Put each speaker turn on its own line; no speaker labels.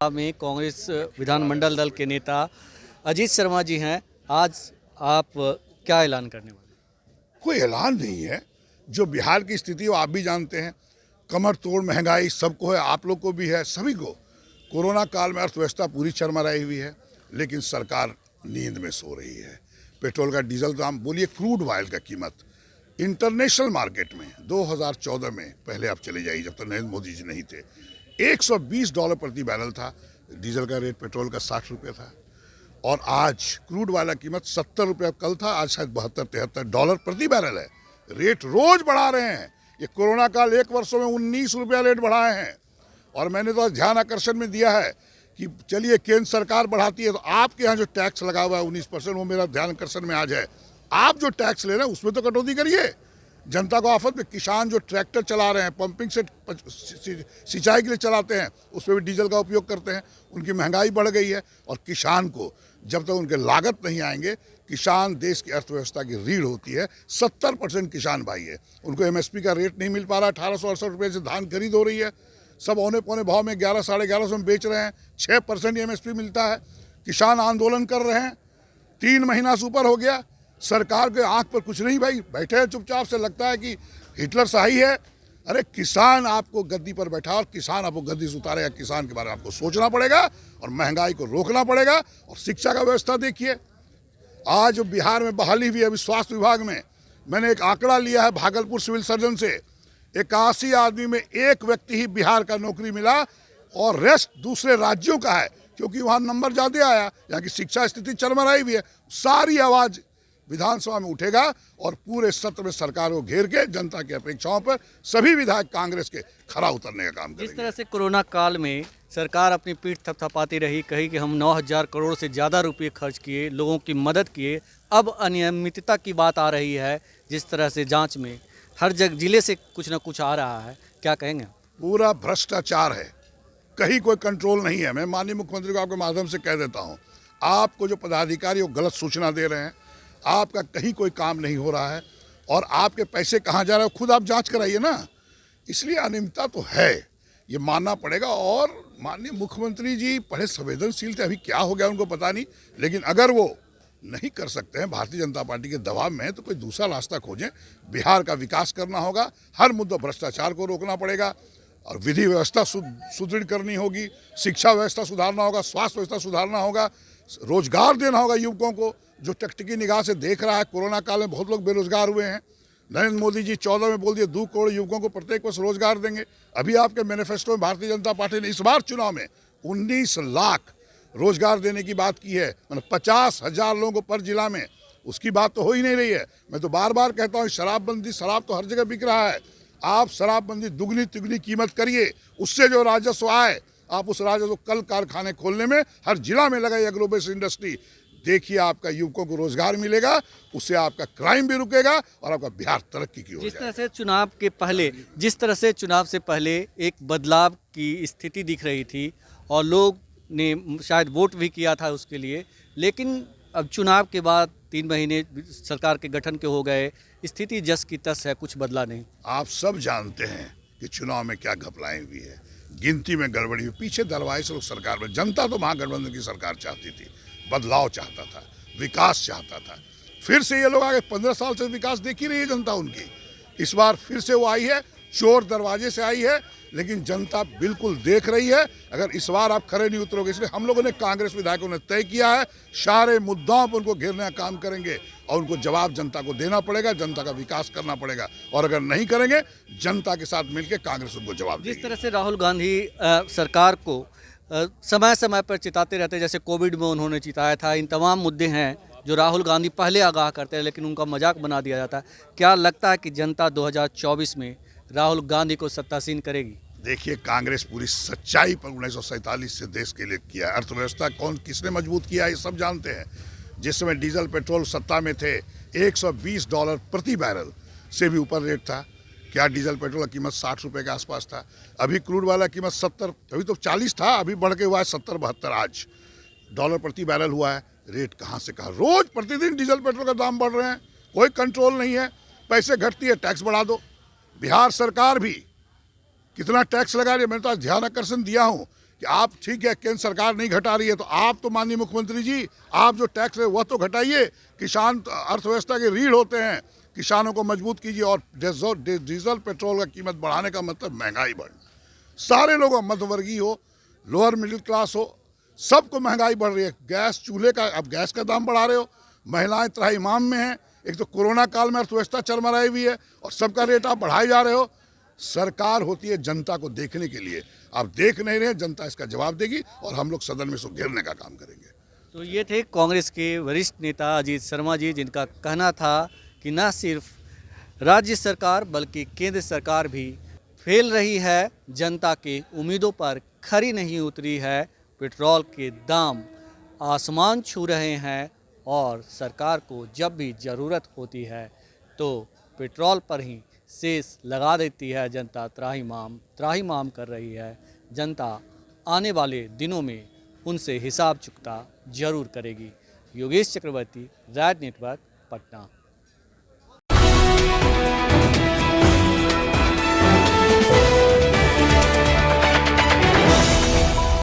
में कांग्रेस विधानमंडल दल के नेता अजीत शर्मा जी हैं। आज आप क्या ऐलान करने वाले?
कोई ऐलान नहीं है। जो बिहार की स्थिति वो आप भी जानते हैं, कमर तोड़ महंगाई सबको है, आप लोग को भी है, सभी को। कोरोना काल में अर्थव्यवस्था पूरी चरमराई हुई है, लेकिन सरकार नींद में सो रही है। पेट्रोल का, डीजल दाम, बोलिए क्रूड ऑयल का कीमत इंटरनेशनल मार्केट में 2014 में, पहले आप चले जाइए जब तक नरेंद्र मोदी जी नहीं थे, $120 प्रति बैरल था। डीजल का रेट पेट्रोल का 60 रुपये था। और आज क्रूड ऑयल की कीमत 70 रुपये कल था, आज शायद $72-73 प्रति बैरल है। रेट रोज बढ़ा रहे हैं। ये कोरोना काल 1 वर्षों में 19 रुपया रेट बढ़ाए हैं। और मैंने तो ध्यान आकर्षण में दिया है कि चलिए केंद्र सरकार बढ़ाती है तो आपके यहाँ जो टैक्स लगा हुआ है 19%, वो मेरा ध्यान आकर्षण में आ जाए। आप जो टैक्स ले रहे हैं उसमें तो कटौती करिए। जनता को आफत में, किसान जो ट्रैक्टर चला रहे हैं, पंपिंग से सिंचाई के लिए चलाते हैं, उसमें भी डीजल का उपयोग करते हैं, उनकी महंगाई बढ़ गई है। और किसान को जब तक उनके लागत नहीं आएंगे, किसान देश की अर्थव्यवस्था की रीढ़ होती है। 70% किसान भाई है, उनको एमएसपी का रेट नहीं मिल पा रहा। 1868 रुपये से धान खरीद हो रही है, सब औने पौने भाव में 11 साढ़े 1100 में बेच रहे हैं। 6% एमएसपी मिलता है। किसान आंदोलन कर रहे हैं, 3 महीना से ऊपर हो गया। सरकार के आंख पर कुछ नहीं भाई, बैठे हैं चुपचाप से, लगता है कि हिटलर सही है। अरे किसान आपको गद्दी पर बैठा और किसान आपको गद्दी से उतारेगा। किसान के बारे में आपको सोचना पड़ेगा और महंगाई को रोकना पड़ेगा। और शिक्षा का व्यवस्था देखिए, आज बिहार में बहाली हुई है। अभी स्वास्थ्य विभाग में मैंने एक आंकड़ा लिया है भागलपुर सिविल सर्जन से, 81 आदमी में 1 व्यक्ति ही बिहार का नौकरी मिला और रेस्ट दूसरे राज्यों का है, क्योंकि वहाँ नंबर ज़्यादा आया। यहाँ की शिक्षा स्थिति चरमराई हुई है। सारी आवाज़ विधानसभा में उठेगा और पूरे सत्र में सरकार को घेर के जनता की अपेक्षाओं पर सभी विधायक कांग्रेस के खरा उतरने का काम करेंगे।
जिस तरह से कोरोना काल में सरकार अपनी पीठ थपथपाती रही, कही कि हम 9,000 करोड़ से ज़्यादा रुपये खर्च किए, लोगों की मदद किए, अब अनियमितता की बात आ रही है। जिस तरह से जांच में हर जगह जिले से कुछ ना कुछ आ रहा है, क्या कहेंगे?
पूरा भ्रष्टाचार है, कहीं कोई कंट्रोल नहीं है। मैं माननीय मुख्यमंत्री को आपके माध्यम से कह देता हूँ, आपको जो पदाधिकारी वो गलत सूचना दे रहे हैं, आपका कहीं कोई काम नहीं हो रहा है और आपके पैसे कहाँ जा रहे हैं खुद आप जांच कराइए ना। इसलिए अनियमितता तो है, ये मानना पड़ेगा। और माननीय मुख्यमंत्री जी बड़े संवेदनशील थे, अभी क्या हो गया उनको पता नहीं, लेकिन अगर वो नहीं कर सकते हैं भारतीय जनता पार्टी के दबाव में, तो कोई दूसरा रास्ता खोजें। बिहार का विकास करना होगा, हर मुद्दों भ्रष्टाचार को रोकना पड़ेगा और विधि व्यवस्था सुदृढ़ करनी होगी, शिक्षा व्यवस्था सुधारना होगा, स्वास्थ्य व्यवस्था सुधारना होगा, रोजगार देना होगा युवकों को, जो टकटकी निगाह से देख रहा है। कोरोना काल में बहुत लोग बेरोजगार हुए हैं। नरेंद्र मोदी जी 14 में बोल दिए 2 करोड़ युवकों को प्रत्येक वर्ष रोजगार देंगे। अभी आपके मैनिफेस्टो में भारतीय जनता पार्टी ने इस बार चुनाव में 19 लाख रोजगार देने की बात की है, मतलब 50,000 लोगों को पर जिला में। उसकी बात तो हो ही नहीं रही है। मैं तो बार बार कहता हूँ, शराबबंदी, शराब तो हर जगह बिक रहा है। आप शराबबंदी दुगनी तिगुनी कीमत करिए, उससे जो राजस्व आए आप उस राजस्व कल कारखाने खोलने में हर जिला में लगाइए, एग्रो बेस्ड इंडस्ट्री। देखिए आपका युवकों को रोजगार मिलेगा, उससे आपका क्राइम भी रुकेगा और आपका बिहार तरक्की की ओर
जिस तरह से चुनाव से पहले एक बदलाव की स्थिति दिख रही थी और लोग ने शायद वोट भी किया था उसके लिए, लेकिन अब चुनाव के बाद 3 महीने सरकार के गठन के हो गए, स्थिति जस की तस है, कुछ बदला नहीं।
आप सब जानते हैं कि चुनाव में क्या घपलाई हुई है, गिनती में गड़बड़ी हुई, पीछे दलवाई से लोग सरकार में। जनता तो महागठबंधन की सरकार चाहती थी, बदलाव चाहता था, विकास चाहता था। फिर से ये लोग आगे 15 साल से विकास देख ही रही है जनता उनकी। इस बार फिर से वो आई है, चोर दरवाजे से आई है, लेकिन जनता बिल्कुल देख रही है। अगर इस बार आप खड़े नहीं उतरोगे, इसलिए हम लोगों ने, कांग्रेस विधायकों ने तय किया है, सारे मुद्दाओं पर उनको घेरने का काम करेंगे और उनको जवाब जनता को देना पड़ेगा, जनता का विकास करना पड़ेगा। और अगर नहीं करेंगे, जनता के साथ मिलकर कांग्रेस उनको जवाब देगी।
जिस तरह से राहुल गांधी सरकार को समय समय पर चिताते रहते, जैसे कोविड में उन्होंने चिताया था, इन तमाम मुद्दे हैं जो राहुल गांधी पहले आगाह करते हैं, लेकिन उनका मजाक बना दिया जाता है। क्या लगता है कि जनता 2024 में राहुल गांधी को सत्तासीन करेगी?
देखिए, कांग्रेस पूरी सच्चाई पर 1947 से देश के लिए किया। अर्थव्यवस्था किसने मजबूत किया, ये सब जानते हैं। जिस समय डीजल पेट्रोल सत्ता में थे, $120 प्रति बैरल से भी ऊपर रेट था। क्या डीजल पेट्रोल की कीमत 60 रुपये के आसपास था। अभी क्रूड वाला कीमत 70, अभी तो 40 था, अभी बढ़ के हुआ है 70-72 आज डॉलर प्रति बैरल हुआ है। रेट कहाँ से कहाँ, रोज प्रतिदिन डीजल पेट्रोल का दाम बढ़ रहे हैं, कोई कंट्रोल नहीं है। पैसे घटती है, टैक्स बढ़ा दो। बिहार सरकार भी कितना टैक्स लगा रही है। मैंने तो आज ध्यान आकर्षण दिया हूँ कि आप ठीक है केंद्र सरकार नहीं घटा रही है तो आप तो माननीय मुख्यमंत्री जी आप जो टैक्स है वह तो घटाइए। किसान अर्थव्यवस्था के रीढ़ होते हैं, किसानों को मजबूत कीजिए। और डीजल पेट्रोल का कीमत बढ़ाने का मतलब महंगाई बढ़ना। सारे लोगों मध्यवर्गीय हो, लोअर मिडिल क्लास हो, सबको महंगाई बढ़ रही है। गैस चूल्हे का अब गैस का दाम बढ़ा रहे हो, महिलाएं त्राहिमाम में हैं। एक तो कोरोना काल में अर्थव्यवस्था चरमराई हुई है और सबका रेट आप बढ़ाए जा रहे हो। सरकार होती है जनता को देखने के लिए, आप देख नहीं रहे, जनता इसका जवाब देगी और हम लोग सदन में इसको घेरने का काम करेंगे।
तो ये थे कांग्रेस के वरिष्ठ नेता अजीत शर्मा जी, जिनका कहना था कि न सिर्फ राज्य सरकार बल्कि केंद्र सरकार भी फेल रही है, जनता के उम्मीदों पर खरी नहीं उतरी है। पेट्रोल के दाम आसमान छू रहे हैं और सरकार को जब भी ज़रूरत होती है तो पेट्रोल पर ही सेस लगा देती है। जनता त्राहिमाम कर रही है। जनता आने वाले दिनों में उनसे हिसाब चुकता जरूर करेगी। योगेश चक्रवर्ती, राज नेटवर्क, पटना।